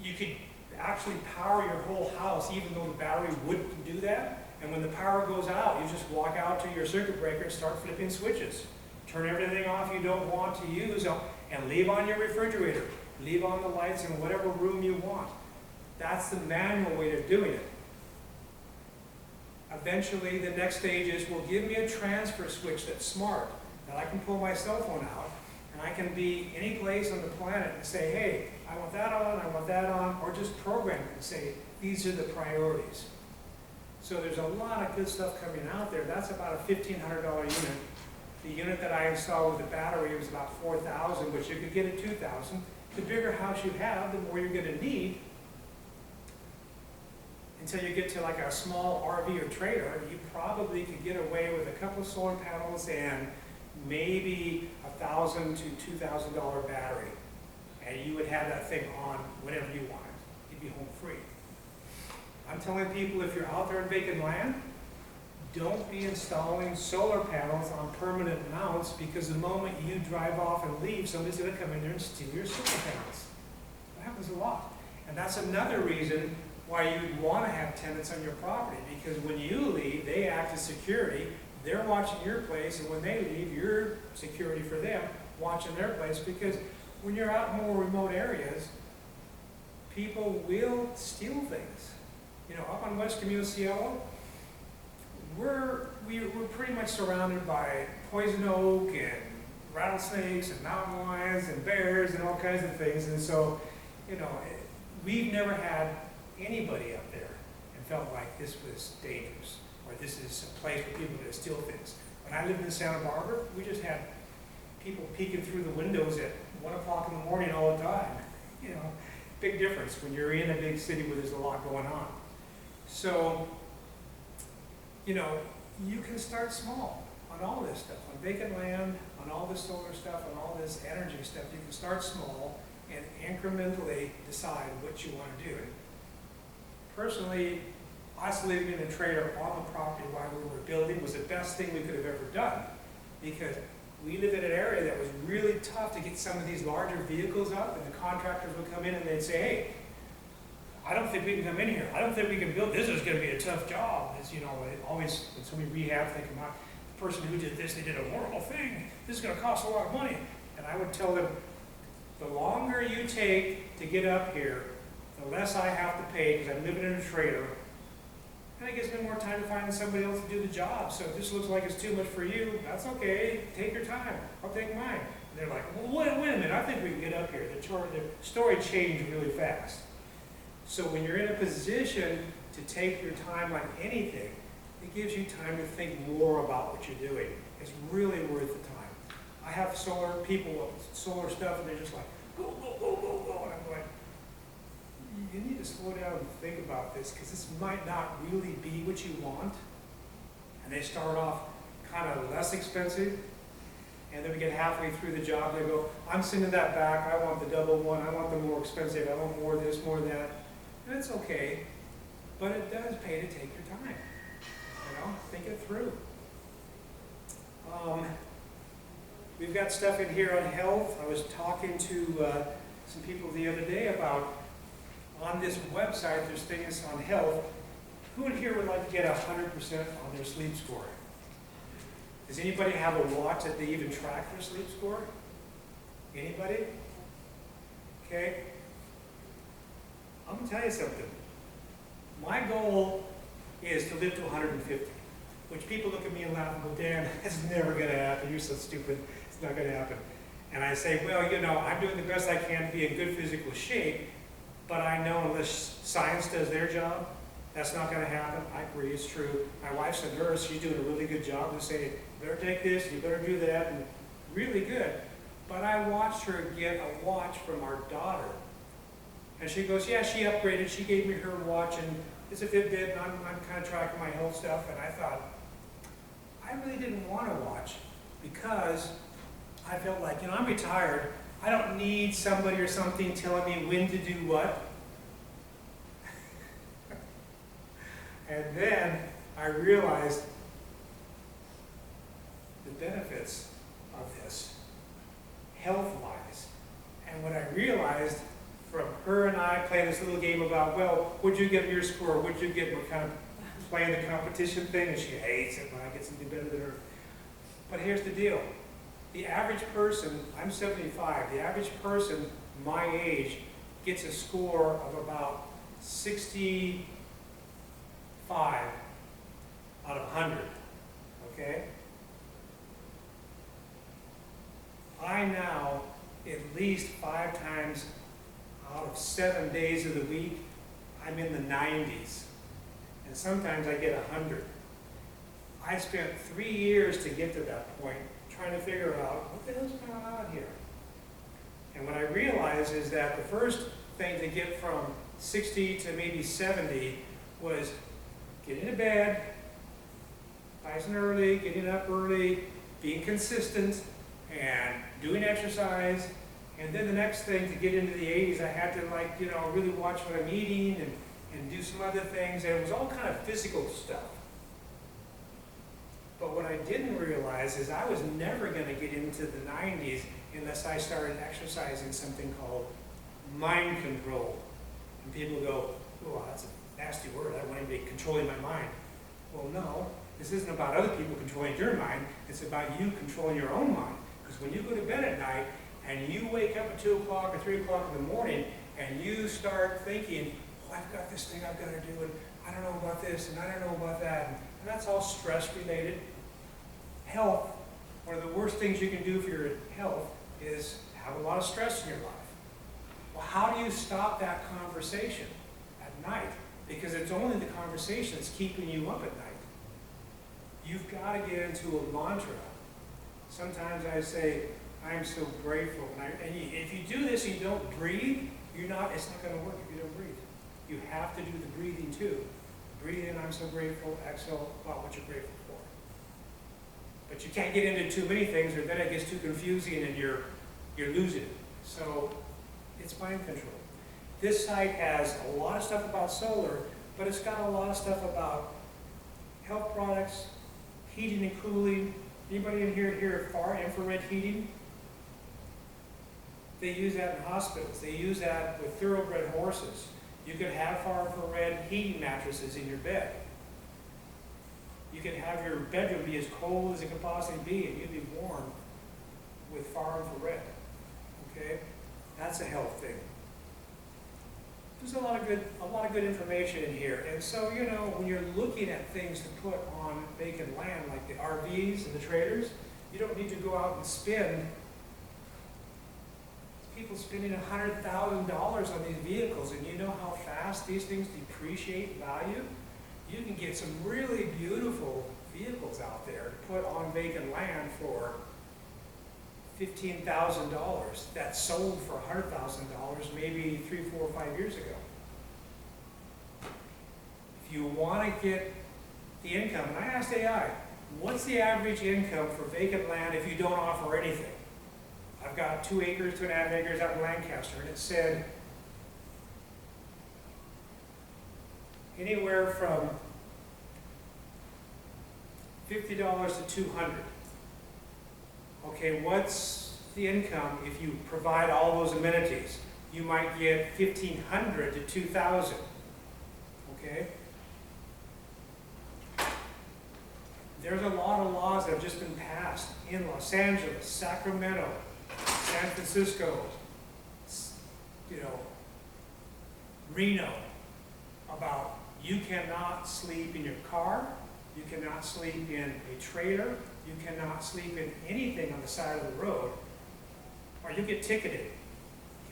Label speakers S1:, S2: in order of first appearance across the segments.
S1: you could actually power your whole house even though the battery wouldn't do that. And when the power goes out, you just walk out to your circuit breaker and start flipping switches. Turn everything off you don't want to use and leave on your refrigerator. Leave on the lights in whatever room you want. That's the manual way of doing it. Eventually, the next stage is, well, give me a transfer switch that's smart, that I can pull my cell phone out, and I can be any place on the planet and say, hey, I want that on, or just program it and say, these are the priorities. So there's a lot of good stuff coming out there. That's about a $1,500 unit. The unit that I installed with the battery was about $4,000, which you could get at $2,000. The bigger house you have, the more you're going to need. Until you get to like a small RV or trailer, you probably could get away with a couple of solar panels and maybe $1,000 to $2,000 battery. And you would have that thing on whenever you wanted. You'd be home free. I'm telling people, if you're out there in vacant land, don't be installing solar panels on permanent mounts, because the moment you drive off and leave, somebody's going to come in there and steal your solar panels. That happens a lot. And that's another reason why you'd want to have tenants on your property, because when you leave, they act as security. They're watching your place, and when they leave, you're security for them, watching their place, because when you're out in more remote areas, people will steal things. You know, up on West Community Seattle, we're pretty much surrounded by poison oak and rattlesnakes and mountain lions and bears and all kinds of things. And so, you know, we've never had anybody up there and felt like this was dangerous or this is a place for people to steal things. When I lived in Santa Barbara, we just had people peeking through the windows at 1 o'clock in the morning all the time. You know, big difference when you're in a big city where there's a lot going on. So, you know, you can start small on all this stuff, on vacant land, on all this solar stuff, on all this energy stuff. You can start small and incrementally decide what you want to do. And personally, us living in a trailer on the property while we were building was the best thing we could have ever done, because we lived in an area that was really tough to get some of these larger vehicles up, and the contractors would come in and they'd say, hey, I don't think we can come in here. I don't think we can build. This is going to be a tough job. As you know, always when somebody rehab, they come out, the person who did this, they did a horrible thing. This is going to cost a lot of money. And I would tell them, the longer you take to get up here, the less I have to pay, because I'm living in a trailer. And it gives me more time to find somebody else to do the job. So if this looks like it's too much for you, that's okay. Take your time. I'll take mine. And they're like, well, wait a minute. I think we can get up here. The story changed really fast. So when you're in a position to take your time on anything, it gives you time to think more about what you're doing. It's really worth the time. I have solar people with solar stuff, and they're just like, go, go, go, go, go. And I'm like, you need to slow down and think about this, because this might not really be what you want. And they start off kind of less expensive, and then we get halfway through the job, they go, I'm sending that back, I want the double one, I want the more expensive, I want more of this, more of that. And it's okay, but it does pay to take your time. You know, think it through. We've got stuff in here on health. I was talking to some people the other day about, on this website, there's things on health. Who in here would like to get 100% on their sleep score? Does anybody have a watch that they even track their sleep score? Anybody? Okay. I'm going to tell you something. My goal is to live to 150, which people look at me and laugh and go, Dan, that's never going to happen. You're so stupid. It's not going to happen. And I say, well, you know, I'm doing the best I can to be in good physical shape, but I know unless science does their job, that's not going to happen. I agree, it's true. My wife's a nurse. She's doing a really good job to say, you better take this, you better do that, and really good. But I watched her get a watch from our daughter. And she goes, yeah, she upgraded. She gave me her watch, and it's a Fitbit, and I'm kind of tracking my health stuff. And I thought, I really didn't want to watch, because I felt like, you know, I'm retired. I don't need somebody or something telling me when to do what. And then I realized the benefits of this, health-wise. And what I realized from her and I play this little game about, well, what'd you get in your score? What'd you get? We're kind of playing the competition thing, and she hates it when I get something better than her. But here's the deal. The average person, I'm 75, the average person my age gets a score of about 65 out of 100, okay? I now, at least 5 times out of 7 days of the week, I'm in the 90s. And sometimes I get 100. I spent 3 years to get to that point, trying to figure out what the hell's going on here. And what I realized is that the first thing to get from 60 to maybe 70 was getting to bed, rising early, getting up early, being consistent, and doing exercise. And then the next thing to get into the 80s, I had to really watch what I'm eating and do some other things. And it was all kind of physical stuff. But what I didn't realize is I was never going to get into the 90s unless I started exercising something called mind control. And people go, oh, that's a nasty word. I don't want anybody controlling my mind. Well, no, this isn't about other people controlling your mind. It's about you controlling your own mind. Because when you go to bed at night and you wake up at 2 o'clock or 3 o'clock in the morning and you start thinking, oh, I've got this thing I've got to do, and I don't know about this, and I don't know about that, and that's all stress related. Health, one of the worst things you can do for your health is have a lot of stress in your life. Well, how do you stop that conversation at night? Because it's only the conversation that's keeping you up at night. You've got to get into a mantra. Sometimes I say, I'm so grateful. If you do this and you don't breathe, it's not going to work if you don't breathe. You have to do the breathing too. Breathe in, I'm so grateful. Exhale, about what you're grateful for. But you can't get into too many things, or then it gets too confusing and you're losing it. So it's mind control. This site has a lot of stuff about solar, but it's got a lot of stuff about health products, heating and cooling. Anybody in here hear far infrared heating? They use that in hospitals. They use that with thoroughbred horses. You could have far infrared heating mattresses in your bed. You can have your bedroom be as cold as it could possibly be, and you'd be warm with far infrared. Okay, that's a health thing. There's a lot of good information in here, and so when you're looking at things to put on vacant land, like the RVs and the trailers, you don't need to go out and spend. People spending $100,000 on these vehicles, and you know how fast these things depreciate in value. You can get some really beautiful vehicles out there to put on vacant land for $15,000 that sold for $100,000 maybe 3, 4, 5 years ago. If you want to get the income, and I asked AI, what's the average income for vacant land if you don't offer anything? I've got 2 acres, 2.5 acres out in Lancaster, and it said anywhere from $50 to $200. Okay, what's the income if you provide all those amenities? You might get $1,500 to $2,000. Okay? There's a lot of laws that have just been passed in Los Angeles, Sacramento, San Francisco, Reno, about you cannot sleep in your car, you cannot sleep in a trailer, you cannot sleep in anything on the side of the road, or you get ticketed.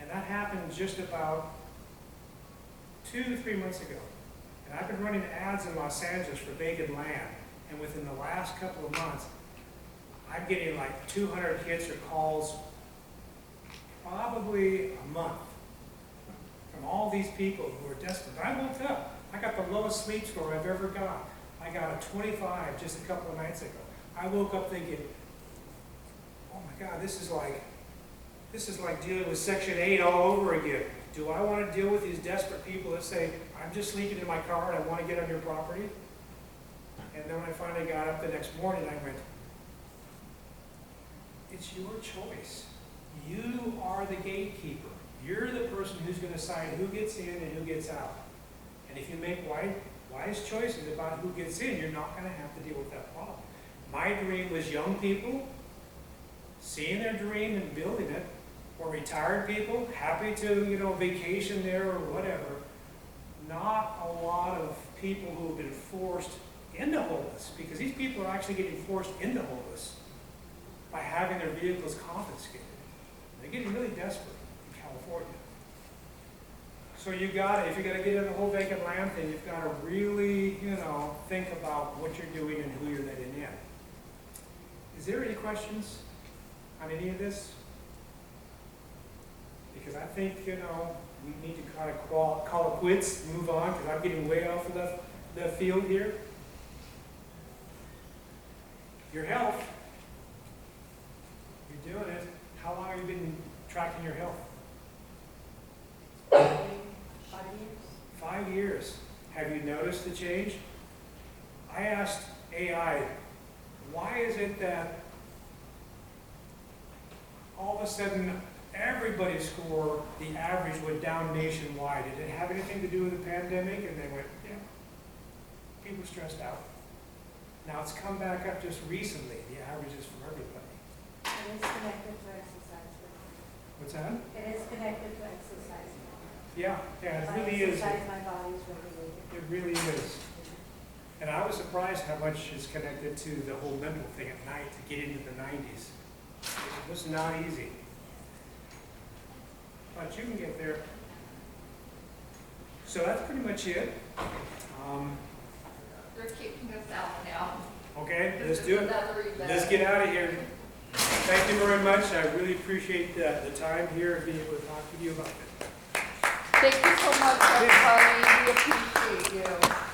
S1: And that happened just about 2 to 3 months ago. And I've been running ads in Los Angeles for vacant land, and within the last couple of months, I'm getting like 200 hits or calls probably a month from all these people who are desperate. I woke up, I got the lowest sleep score I've ever got. I got a 25 just a couple of nights ago. I woke up thinking, oh my God, this is like dealing with Section 8 all over again. Do I want to deal with these desperate people that say, I'm just sleeping in my car and I want to get on your property? And then when I finally got up the next morning, I went, it's your choice. You are the gatekeeper. You're the person who's going to decide who gets in and who gets out. And if you make wise choices about who gets in, you're not going to have to deal with that problem. My dream was young people seeing their dream and building it, or retired people happy to, vacation there or whatever. Not a lot of people who have been forced into homeless, because these people are actually getting forced into homeless by having their vehicles confiscated. They're getting really desperate in California. So if you're going to get in the whole vacant land thing, you've got to really, think about what you're doing and who you're letting in. Is there any questions on any of this? Because I think, we need to kind of call it quits, move on, because I'm getting way off of the field here. Your health. You're doing it. How long have you been tracking your health?
S2: 5 years.
S1: 5 years. Have you noticed the change? I asked AI, why is it that all of a sudden everybody's score, the average, went down nationwide? Did it have anything to do with the pandemic? And they went, yeah, people stressed out. Now it's come back up just recently, the averages from everybody.
S2: It is connected to exercise.
S1: What's that?
S2: It is connected to exercise.
S1: Yeah, it
S2: If I
S1: really is.
S2: exercise, my body's regulated.
S1: It really is. And I was surprised how much is connected to the whole mental thing at night to get into the 90s. It was not easy. But you can get there. So that's pretty much it.
S3: They're kicking us out now.
S1: Okay,
S3: This
S1: let's
S3: is
S1: do it.
S3: another event.
S1: Let's get out of here. Thank you very much. I really appreciate the time here and being able to talk to you about it.
S3: Thank you so much, everybody. We appreciate you.